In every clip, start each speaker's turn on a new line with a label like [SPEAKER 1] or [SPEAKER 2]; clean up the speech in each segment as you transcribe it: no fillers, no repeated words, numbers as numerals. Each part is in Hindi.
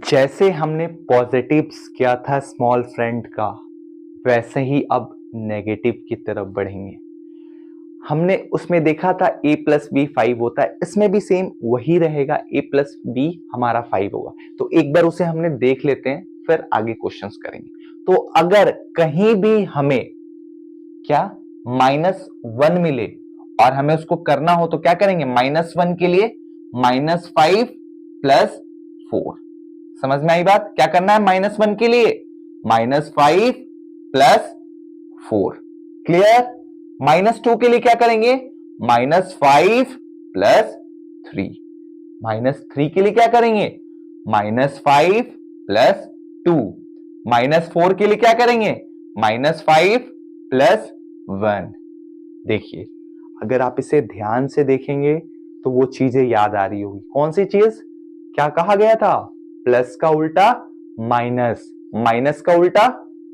[SPEAKER 1] जैसे हमने पॉजिटिव्स किया था स्मॉल फ्रेंड का, वैसे ही अब नेगेटिव की तरफ बढ़ेंगे। हमने उसमें देखा था a प्लस बी 5 होता है, इसमें भी सेम वही रहेगा, a प्लस बी हमारा 5 होगा। तो एक बार उसे हमने देख लेते हैं, फिर आगे क्वेश्चंस करेंगे। तो अगर कहीं भी हमें क्या -1 मिले और हमें उसको करना हो तो क्या करेंगे? -1 के लिए -5 प्लस 4। समझ में आई बात? क्या करना है -1 के लिए? -5 प्लस 4। क्लियर? -2 के लिए क्या करेंगे? -5 प्लस 3। -3 के लिए क्या करेंगे? -5 प्लस 2। -4 के लिए क्या करेंगे? -5 प्लस 1। देखिए, अगर आप इसे ध्यान से देखेंगे तो वो चीजें याद आ रही होगी। कौन सी चीज? क्या कहा गया था? प्लस का उल्टा माइनस, माइनस का उल्टा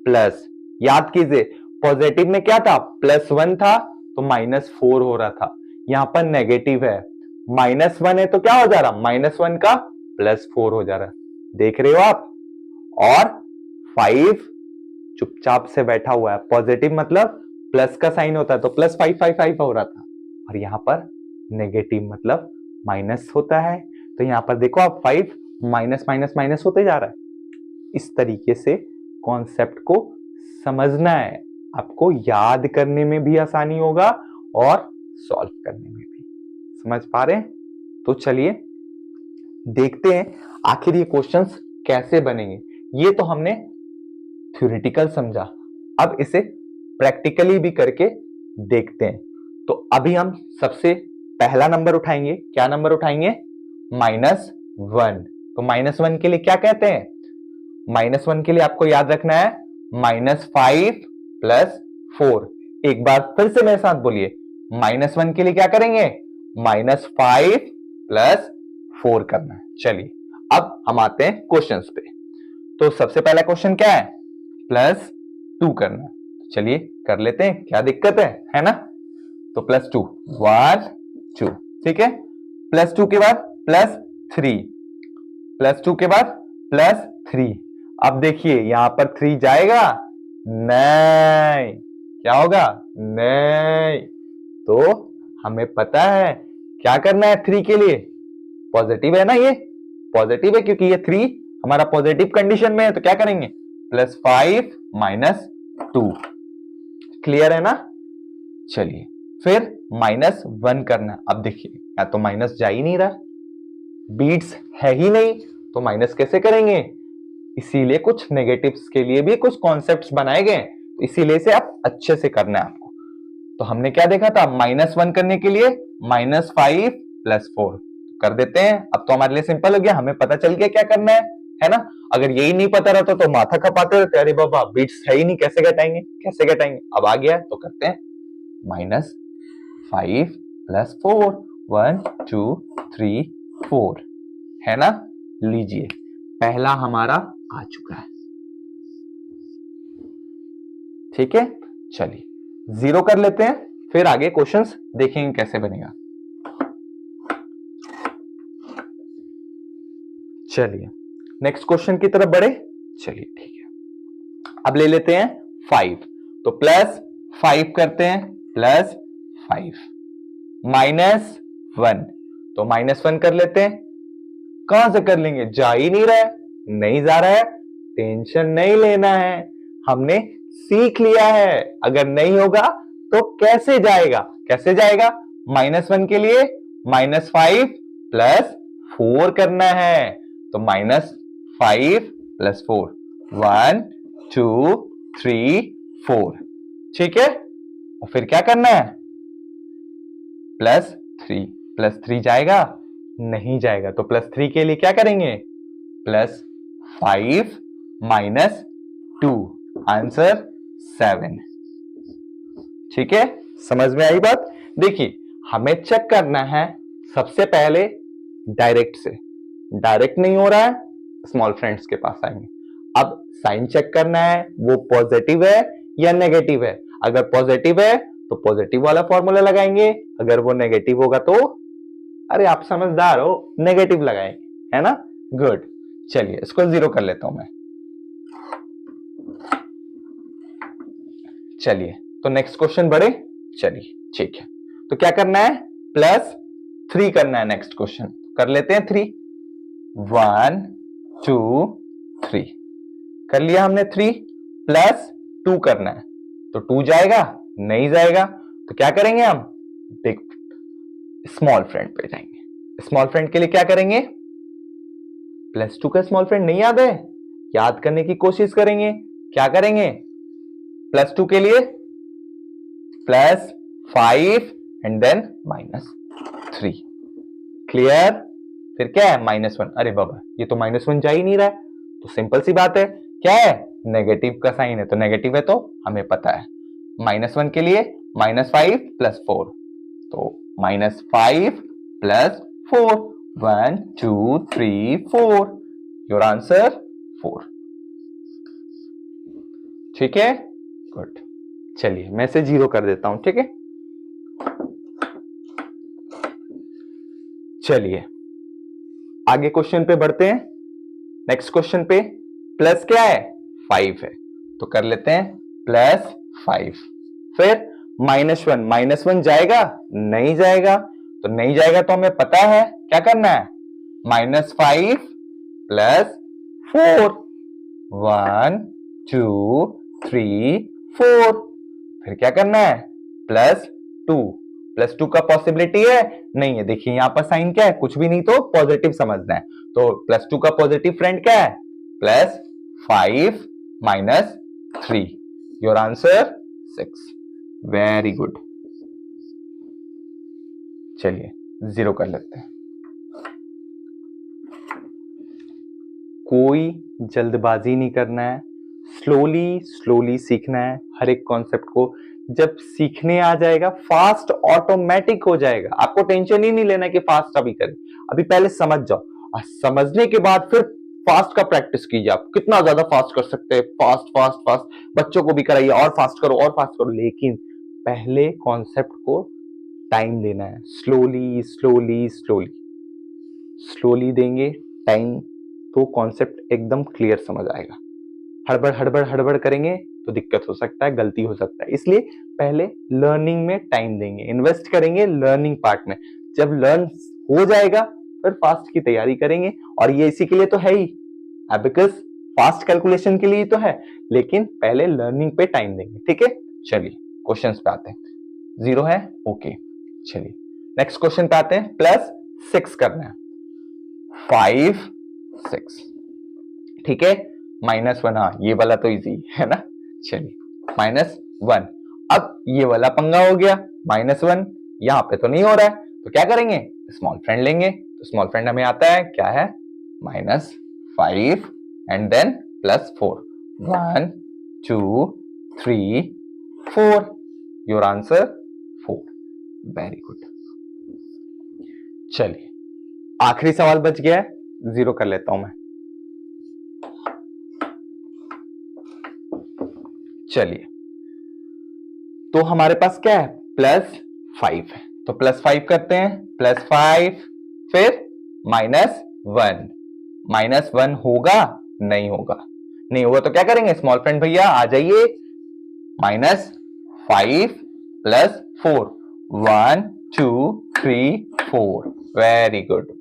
[SPEAKER 1] प्लस। याद कीजिए, पॉजिटिव में क्या था? +1 था तो -4 हो रहा था। यहां पर नेगेटिव है, -1 है तो क्या हो जा रहा? -1 का +4 हो जा रहा। देख रहे हो आप? और 5 चुपचाप से बैठा हुआ है। पॉजिटिव मतलब प्लस का साइन होता है तो +5 हो रहा था, और यहां पर नेगेटिव मतलब माइनस होता है। तो यहां पर देखो आप, 5 माइनस माइनस माइनस होते जा रहा है। इस तरीके से कॉन्सेप्ट को समझना है, आपको याद करने में भी आसानी होगा और सॉल्व करने में भी। समझ पा रहे हैं? तो चलिए देखते हैं आखिर ये क्वेश्चंस कैसे बनेंगे। ये तो हमने थ्योरेटिकल समझा, अब इसे प्रैक्टिकली भी करके देखते हैं। तो अभी हम सबसे पहला नंबर उठाएंगे। क्या नंबर उठाएंगे? -1। तो -1 के लिए क्या कहते हैं? -1 के लिए आपको याद रखना है -5 प्लस 4। एक बार फिर से मेरे साथ बोलिए, -1 के लिए क्या करेंगे? -5 प्लस 4 करना है। चलिए अब हम आते हैं क्वेश्चंस पे। तो सबसे पहला क्वेश्चन क्या है? +2 करना। चलिए कर लेते हैं, क्या दिक्कत है ना? तो +2, 1 2, ठीक है। +2 के बाद +3, +2 के बाद +3। अब देखिए यहां पर 3 जाएगा नहीं, क्या होगा? नहीं। तो हमें पता है क्या करना है 3 के लिए। पॉजिटिव है ना, ये पॉजिटिव है क्योंकि ये 3 हमारा पॉजिटिव कंडीशन में है। तो क्या करेंगे? +5 -2। क्लियर है ना? चलिए फिर -1 करना। अब देखिए, या तो माइनस जा ही नहीं रहा, बीट्स है ही नहीं, तो माइनस कैसे करेंगे? इसीलिए कुछ नेगेटिव्स के लिए भी कुछ कॉन्सेप्ट्स बनाए गए, इसीलिए से आप अच्छे से करना है आपको। तो हमने क्या देखा था? -1 करने के लिए -5 प्लस 4 कर देते हैं। अब तो हमारे लिए सिंपल हो गया, हमें पता चल गया क्या करना है ना? अगर यही नहीं पता रहता तो माथा खपाते रहते, अरे बाबा बीट्स है ही नहीं, कैसे घटाएंगे कैसे घटाएंगे। अब आ गया है तो करते हैं -5 प्लस 4, 1 2 3 4, है ना? लीजिए, पहला हमारा आ चुका है। ठीक है, चलिए 0 कर लेते हैं, फिर आगे क्वेश्चंस देखेंगे कैसे बनेगा। चलिए नेक्स्ट क्वेश्चन की तरफ बढ़े। चलिए ठीक है, अब ले लेते हैं 5। तो +5 करते हैं, +5 -1। तो -1 कर लेते हैं। कहां से कर लेंगे? जा ही नहीं रहा है, नहीं जा रहा है, टेंशन नहीं लेना है, हमने सीख लिया है। अगर नहीं होगा तो कैसे जाएगा? कैसे जाएगा? -1 के लिए -5 प्लस 4 करना है। तो -5 प्लस 4, 1 2 3 4, ठीक है। और फिर क्या करना है? +3, +3 जाएगा? नहीं जाएगा। तो +3 के लिए क्या करेंगे? +5 -2, आंसर 7। ठीक है, समझ में आई बात? देखिए, हमें चेक करना है सबसे पहले डायरेक्ट से। डायरेक्ट नहीं हो रहा है, स्मॉल फ्रेंड्स के पास आएंगे। अब साइन चेक करना है, वो पॉजिटिव है या नेगेटिव है। अगर पॉजिटिव है तो पॉजिटिव वाला फॉर्मूला लगाएंगे, अगर वो नेगेटिव होगा तो, अरे आप समझदार हो, नेगेटिव लगाएंगे, है ना? गुड। चलिए इसको 0 कर लेता हूं मैं। चलिए तो नेक्स्ट क्वेश्चन बढ़े। चलिए ठीक है, तो क्या करना है, +3 करना है। नेक्स्ट क्वेश्चन कर लेते हैं 3, 1 2 3 कर लिया हमने। 3 +2 करना है, तो 2 जाएगा नहीं जाएगा, तो क्या करेंगे हम, बिग स्मॉल फ्रेंड पे जाएंगे। स्मॉल फ्रेंड के लिए क्या करेंगे, +2 का स्मॉल फ्रेंड नहीं याद है, याद करने की कोशिश करेंगे। क्या करेंगे, +2 के लिए +5 एंड देन -3। क्लियर। फिर क्या है, -1। अरे बाबा ये तो -1 जा ही नहीं रहा है, तो सिंपल सी बात है, क्या है, नेगेटिव का साइन है, तो नेगेटिव है तो हमें पता है। -1 के लिए -5 + 4, तो -5 + 4, 1 2 3 4, योर आंसर 4। ठीक है, गुड। चलिए मैं इसे 0 कर देता हूं, ठीक है। चलिए आगे क्वेश्चन पे बढ़ते हैं। नेक्स्ट क्वेश्चन पे प्लस क्या है, 5 है, तो कर लेते हैं +5। फिर -1 जाएगा नहीं जाएगा, तो नहीं जाएगा तो हमें पता है क्या करना है, -5 + 4, 1 2 3 4। फिर क्या करना है, +2 का पॉसिबिलिटी है नहीं है, देखिए यहां पर साइन क्या है, कुछ भी नहीं, तो पॉजिटिव समझना है। तो +2 का पॉजिटिव फ्रेंड क्या है, +5 - 3, योर आंसर 6। Very good. चलिए 0 कर लेते हैं। कोई जल्दबाजी नहीं करना है, स्लोली सीखना है हर एक कॉन्सेप्ट को। जब सीखने आ जाएगा फास्ट ऑटोमेटिक हो जाएगा, आपको टेंशन ही नहीं लेना कि फास्ट अभी करें, अभी पहले समझ जाओ, और समझने के बाद फिर फास्ट का प्रैक्टिस कीजिए। आप कितना ज्यादा फास्ट कर सकते हैं, फास्ट बच्चों को भी कराइए, और फास्ट करो, लेकिन पहले कॉन्सेप्ट को टाइम देना है। स्लोली देंगे टाइम, तो कॉन्सेप्ट एकदम क्लियर समझ आएगा। हड़बड़ करेंगे तो दिक्कत हो सकता है, गलती हो सकता है, इसलिए पहले लर्निंग में टाइम देंगे, इन्वेस्ट करेंगे लर्निंग पार्ट में। जब लर्न हो जाएगा फिर फास्ट की तैयारी करेंगे, और ये इसी के लिए तो है ही, एबाकस फास्ट कैलकुलेशन के लिए तो है, लेकिन पहले लर्निंग पे टाइम देंगे। ठीक है, चलिए क्वेश्चंस पे आते हैं। 0 है, ओके। चलिए नेक्स्ट क्वेश्चन पे आते हैं। +6 करना है, 5 6, ठीक है। -1, हाँ ये वाला तो इजी है ना। चलिए -1, अब ये वाला पंगा हो गया, -1 यहां पे तो नहीं हो रहा है, तो क्या करेंगे, स्मॉल फ्रेंड लेंगे। तो स्मॉल फ्रेंड हमें आता है, क्या है, -5 and then +4, 1 2 3 4, your answer 4। Very good. चलिए आखिरी सवाल बच गया है, 0 कर लेता हूं मैं। चलिए तो हमारे पास क्या है, +5 है, तो +5 करते हैं, +5 फिर -1 होगा नहीं होगा, नहीं होगा तो क्या करेंगे, स्मॉल फ्रेंड भैया आ जाइए, -5 + 4, 1 2 3 4। Very good.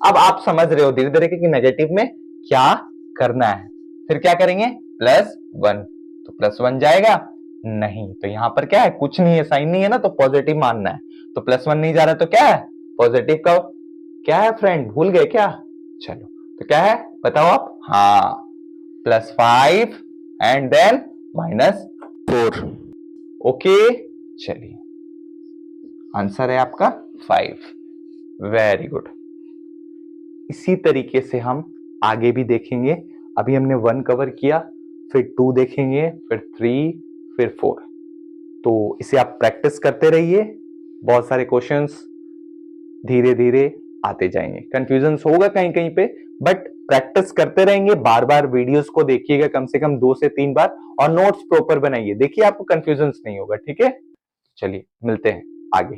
[SPEAKER 1] अब आप समझ रहे हो धीरे धीरे कि नेगेटिव में क्या करना है। फिर क्या करेंगे, +1, तो +1 जाएगा नहीं, तो यहां पर क्या है, कुछ नहीं है, साइन नहीं है ना, तो पॉजिटिव मानना है। तो +1 नहीं जा रहा तो क्या है, पॉजिटिव का क्या है फ्रेंड, भूल गए क्या, चलो तो क्या है बताओ आप, हाँ +5 एंड देन -4। ओके, चलिए आंसर है आपका 5। Very good. इसी तरीके से हम आगे भी देखेंगे। अभी हमने 1 कवर किया, फिर 2 देखेंगे, फिर 3, फिर 4। तो इसे आप प्रैक्टिस करते रहिए, बहुत सारे क्वेश्चंस धीरे धीरे आते जाएंगे। कंफ्यूजन होगा कहीं कहीं पे, बट प्रैक्टिस करते रहेंगे, बार बार वीडियोस को देखिएगा कम से कम 2 से 3 बार, और नोट्स प्रॉपर बनाइए, देखिए आपको कंफ्यूजन नहीं होगा। ठीक है, चलिए मिलते हैं आगे।